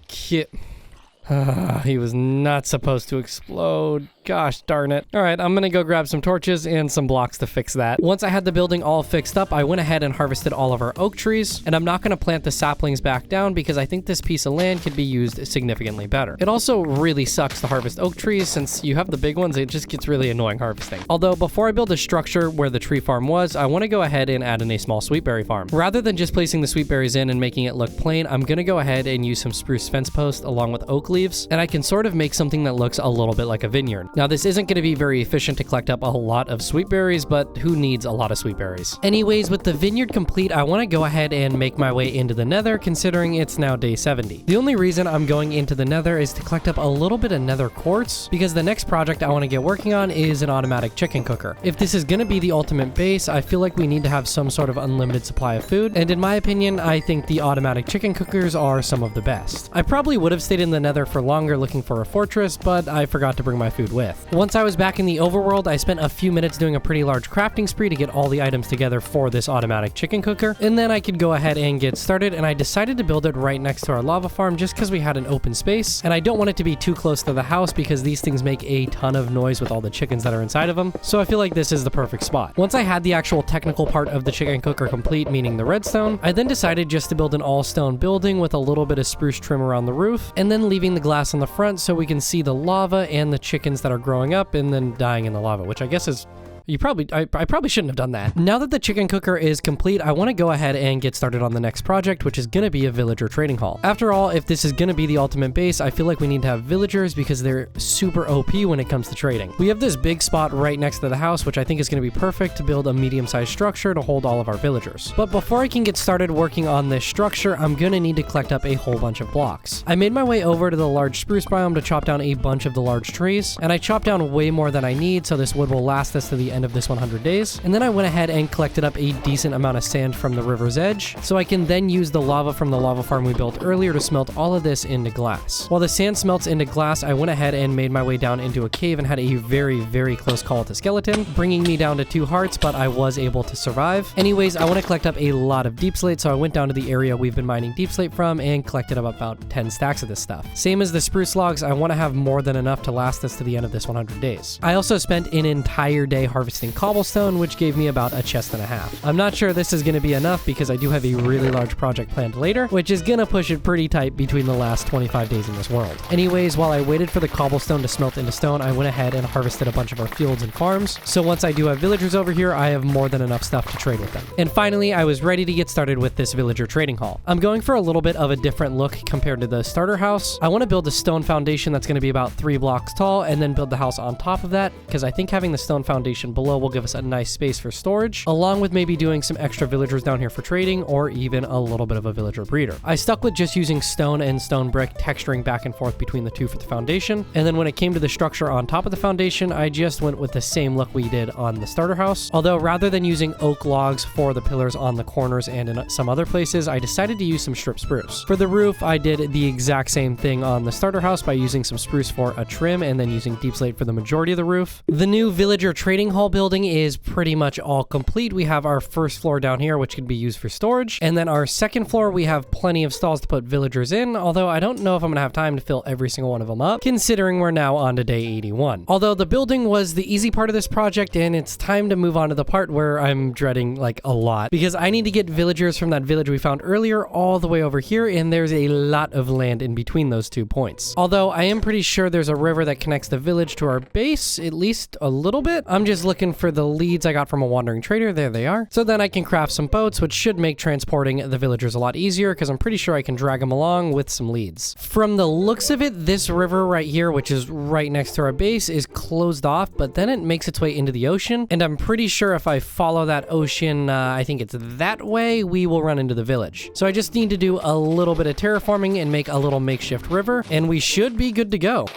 he was not supposed to explode. Gosh darn it. All right, I'm gonna go grab some torches and some blocks to fix that. Once I had the building all fixed up, I went ahead and harvested all of our oak trees, and I'm not gonna plant the saplings back down because I think this piece of land could be used significantly better. It also really sucks to harvest oak trees since you have the big ones, it just gets really annoying harvesting. Although before I build a structure where the tree farm was, I wanna go ahead and add in a small sweetberry farm. Rather than just placing the sweetberries in and making it look plain, I'm gonna go ahead and use some spruce fence posts along with oak leaves, and I can sort of make something that looks a little bit like a vineyard. Now this isn't going to be very efficient to collect up a lot of sweetberries, but who needs a lot of sweetberries? Anyways, with the vineyard complete, I want to go ahead and make my way into the nether, considering it's now day 70. The only reason I'm going into the nether is to collect up a little bit of nether quartz, because the next project I want to get working on is an automatic chicken cooker. If this is going to be the ultimate base, I feel like we need to have some sort of unlimited supply of food, and in my opinion, I think the automatic chicken cookers are some of the best. I probably would have stayed in the nether for longer looking for a fortress, but I forgot to bring my food with. Once I was back in the overworld, I spent a few minutes doing a pretty large crafting spree to get all the items together for this automatic chicken cooker, and then I could go ahead and get started, and I decided to build it right next to our lava farm just because we had an open space, and I don't want it to be too close to the house because these things make a ton of noise with all the chickens that are inside of them, so I feel like this is the perfect spot. Once I had the actual technical part of the chicken cooker complete, meaning the redstone, I then decided just to build an all-stone building with a little bit of spruce trim around the roof, and then leaving the glass on the front so we can see the lava and the chickens that are growing up and then dying in the lava, which I guess is I probably shouldn't have done that. Now that the chicken cooker is complete, I want to go ahead and get started on the next project, which is going to be a villager trading hall. After all, if this is going to be the ultimate base, I feel like we need to have villagers because they're super OP when it comes to trading. We have this big spot right next to the house, which I think is going to be perfect to build a medium-sized structure to hold all of our villagers. But before I can get started working on this structure, I'm going to need to collect up a whole bunch of blocks. I made my way over to the large spruce biome to chop down a bunch of the large trees, and I chopped down way more than I need, so this wood will last us to the end of this 100 days. And then I went ahead and collected up a decent amount of sand from the river's edge, so I can then use the lava from the lava farm we built earlier to smelt all of this into glass. While the sand smelts into glass, I went ahead and made my way down into a cave and had a very, very close call with a skeleton, bringing me down to 2 hearts, but I was able to survive. Anyways, I want to collect up a lot of deep slate, so I went down to the area we've been mining deep slate from and collected up about 10 stacks of this stuff. Same as the spruce logs, I want to have more than enough to last us to the end of this 100 days. I also spent an entire day harvesting cobblestone, which gave me about a chest and a half. I'm not sure this is going to be enough because I do have a really large project planned later, which is going to push it pretty tight between the last 25 days in this world. Anyways, while I waited for the cobblestone to smelt into stone, I went ahead and harvested a bunch of our fields and farms. So once I do have villagers over here, I have more than enough stuff to trade with them. And finally, I was ready to get started with this villager trading hall. I'm going for a little bit of a different look compared to the starter house. I want to build a stone foundation that's going to be about 3 blocks tall and then build the house on top of that because I think having the stone foundation below will give us a nice space for storage, along with maybe doing some extra villagers down here for trading or even a little bit of a villager breeder. I stuck with just using stone and stone brick, texturing back and forth between the two for the foundation, and then when it came to the structure on top of the foundation, I just went with the same look we did on the starter house, although rather than using oak logs for the pillars on the corners and in some other places, I decided to use some strip spruce. For the roof, I did the exact same thing on the starter house by using some spruce for a trim and then using deep slate for the majority of the roof. The new villager trading hall building is pretty much all complete. We have our first floor down here, which can be used for storage, and then our second floor, we have plenty of stalls to put villagers in, although I don't know if I'm gonna have time to fill every single one of them up, considering we're now on to day 81. Although the building was the easy part of this project, and it's time to move on to the part where I'm dreading like a lot, because I need to get villagers from that village we found earlier all the way over here, and there's a lot of land in between those 2 points. Although I am pretty sure there's a river that connects the village to our base, at least a little bit. I'm just looking for the leads I got from a wandering trader. There they are. So then I can craft some boats, which should make transporting the villagers a lot easier because I'm pretty sure I can drag them along with some leads. From the looks of it, this river right here, which is right next to our base, is closed off, but then it makes its way into the ocean. And I'm pretty sure if I follow that ocean, I think it's that way, we will run into the village. So I just need to do a little bit of terraforming and make a little makeshift river, and we should be good to go.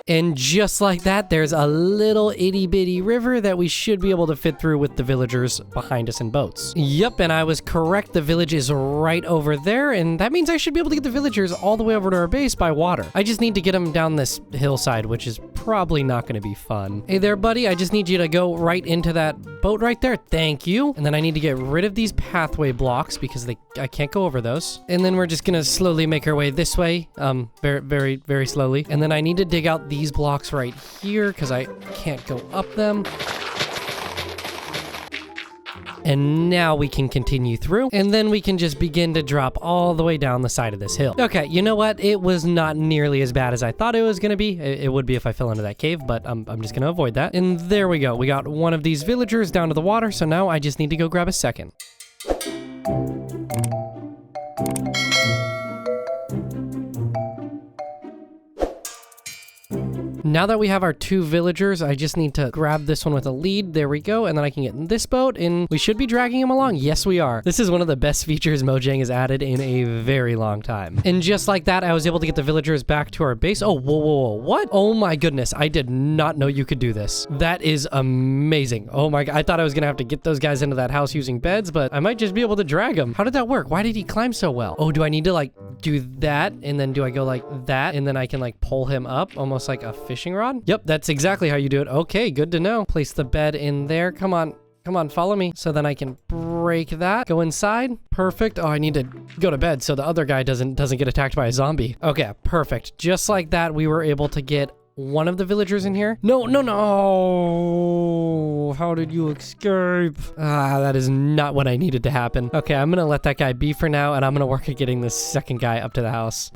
And just like that, there's a little itty bitty river that we should be able to fit through with the villagers behind us in boats. Yep, and I was correct. The village is right over there, and that means I should be able to get the villagers all the way over to our base by water. I just need to get them down this hillside, which is probably not going to be fun. Hey there, buddy. I just need you to go right into that boat right there. Thank you. And then I need to get rid of these pathway blocks because I can't go over those. And then we're just going to slowly make our way this way. Very, very, very slowly. And then I need to dig out these blocks right here because I can't go up them. And now we can continue through, and then we can just begin to drop all the way down the side of this hill. Okay, you know what? It was not nearly as bad as I thought it was gonna be. It would be if I fell into that cave, but I'm just gonna avoid that. And there we go. We got one of these villagers down to the water, so now I just need to go grab a second. Now that we have our 2 villagers, I just need to grab this one with a lead. There we go. And then I can get in this boat and we should be dragging him along. Yes, we are. This is one of the best features Mojang has added in a very long time. And just like that, I was able to get the villagers back to our base. Oh, whoa, whoa, whoa. What? Oh my goodness. I did not know you could do this. That is amazing. Oh my God. I thought I was going to have to get those guys into that house using beds, but I might just be able to drag them. How did that work? Why did he climb so well? Oh, do I need to like do that? And then do I go like that? And then I can like pull him up almost like a fishing rod? Yep, that's exactly how you do it. Okay, good to know. Place the bed in there. Come on. Come on, follow me. So then I can break that. Go inside. Perfect. Oh, I need to go to bed so the other guy doesn't get attacked by a zombie. Okay, perfect. Just like that, we were able to get one of the villagers in here. No, no, no. How did you escape? Ah, that is not what I needed to happen. Okay, I'm gonna let that guy be for now, and I'm gonna work at getting this second guy up to the house.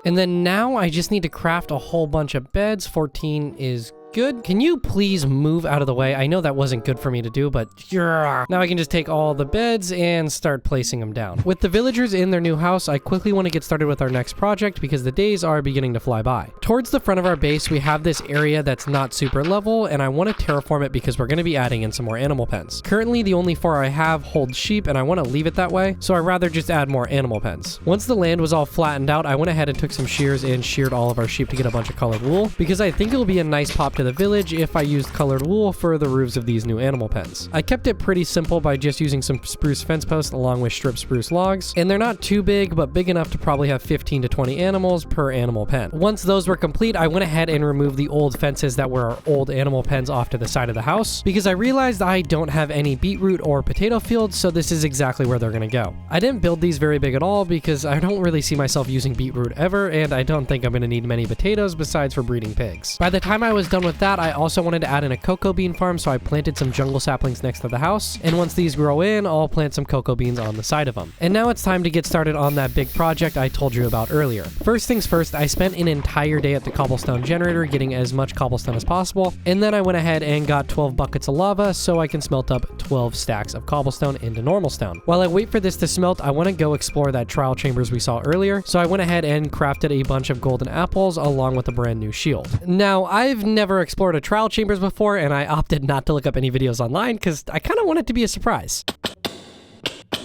And then now I just need to craft a whole bunch of beds. 14 is good. Can you please move out of the way? I know that wasn't good for me to do, but yeah. Now I can just take all the beds and start placing them down. With the villagers in their new house, I quickly want to get started with our next project because the days are beginning to fly by. Towards the front of our base, we have this area that's not super level, and I want to terraform it because we're going to be adding in some more animal pens. Currently, the only 4 I have hold sheep, and I want to leave it that way, so I'd rather just add more animal pens. Once the land was all flattened out, I went ahead and took some shears and sheared all of our sheep to get a bunch of colored wool because I think it'll be a nice pop to the village if I used colored wool for the roofs of these new animal pens. I kept it pretty simple by just using some spruce fence posts along with stripped spruce logs, and they're not too big, but big enough to probably have 15 to 20 animals per animal pen. Once those were complete, I went ahead and removed the old fences that were our old animal pens off to the side of the house because I realized I don't have any beetroot or potato fields, so this is exactly where they're gonna go. I didn't build these very big at all because I don't really see myself using beetroot ever, and I don't think I'm gonna need many potatoes besides for breeding pigs. By the time I was done with that, I also wanted to add in a cocoa bean farm, so I planted some jungle saplings next to the house, and once these grow in, I'll plant some cocoa beans on the side of them. And now it's time to get started on that big project I told you about earlier. First things first, I spent an entire day at the cobblestone generator getting as much cobblestone as possible, and then I went ahead and got 12 buckets of lava so I can smelt up 12 stacks of cobblestone into normal stone. While I wait for this to smelt, I want to go explore that trial chambers we saw earlier, so I went ahead and crafted a bunch of golden apples along with a brand new shield. Now, I've never explored a trial chambers before, and I opted not to look up any videos online because I kind of want it to be a surprise.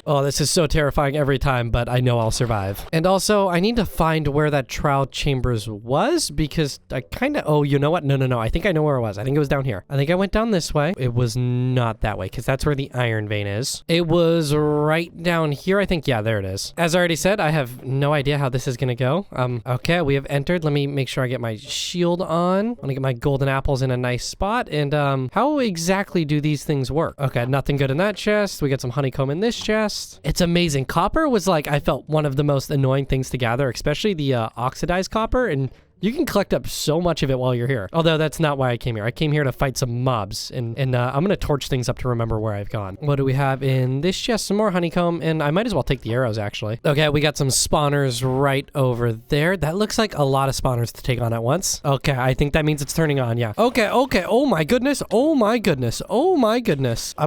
Oh, this is so terrifying every time, but I know I'll survive. And also, I need to find where that trial chambers was because I kind of... Oh, you know what? No. I think I know where it was. I think it was down here. I think I went down this way. It was not that way because that's where the iron vein is. It was right down here, I think. Yeah, there it is. As I already said, I have no idea how this is going to go. Okay, we have entered. Let me make sure I get my shield on. I want to get my golden apples in a nice spot. And how exactly do these things work? Okay, nothing good in that chest. We got some honeycomb in this chest. It's amazing. Copper was like, I felt one of the most annoying things to gather, especially the oxidized copper, and you can collect up so much of it while you're here. Although that's not why I came here. I came here to fight some mobs, and I'm going to torch things up to remember where I've gone. What do we have in this chest? Some more honeycomb, and I might as well take the arrows, actually. Okay, we got some spawners right over there. That looks like a lot of spawners to take on at once. Okay, I think that means it's turning on, yeah. Okay. Oh my goodness. I'm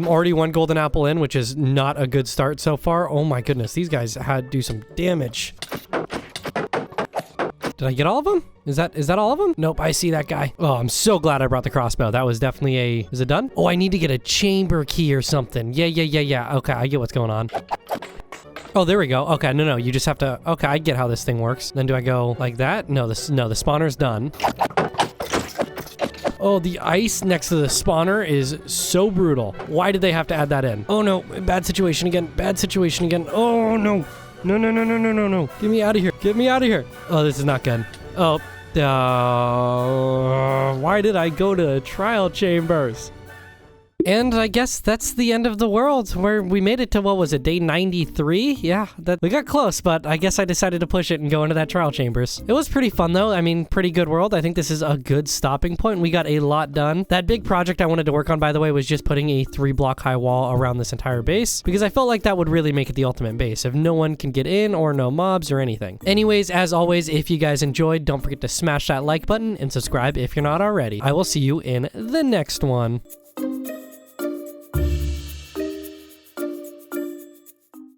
already 1 golden apple in, which is not a good start so far. Oh my goodness, these guys had to do some damage. Did I get all of them? Is that all of them? Nope, I see that guy. Oh, I'm so glad I brought the crossbow. That was definitely a... Is it done? Oh, I need to get a chamber key or something. Yeah. Okay, I get what's going on. Oh, there we go. Okay, no, you just have to... Okay, I get how this thing works. Then do I go like that? No, the spawner's done. Oh, the ice next to the spawner is so brutal. Why did they have to add that in? Oh no, bad situation again. Bad situation again. Oh no. No. Get me out of here. Get me out of here. Oh, this is not good. Oh. Why did I go to trial chambers? And I guess that's the end of the world, where we made it to, what was it, day 93? Yeah, we got close, but I guess I decided to push it and go into that trial chambers. It was pretty fun, though. I mean, pretty good world. I think this is a good stopping point. We got a lot done. That big project I wanted to work on, by the way, was just putting a 3-block high wall around this entire base, because I felt like that would really make it the ultimate base if no one can get in or no mobs or anything. Anyways, as always, if you guys enjoyed, don't forget to smash that like button and subscribe if you're not already. I will see you in the next one.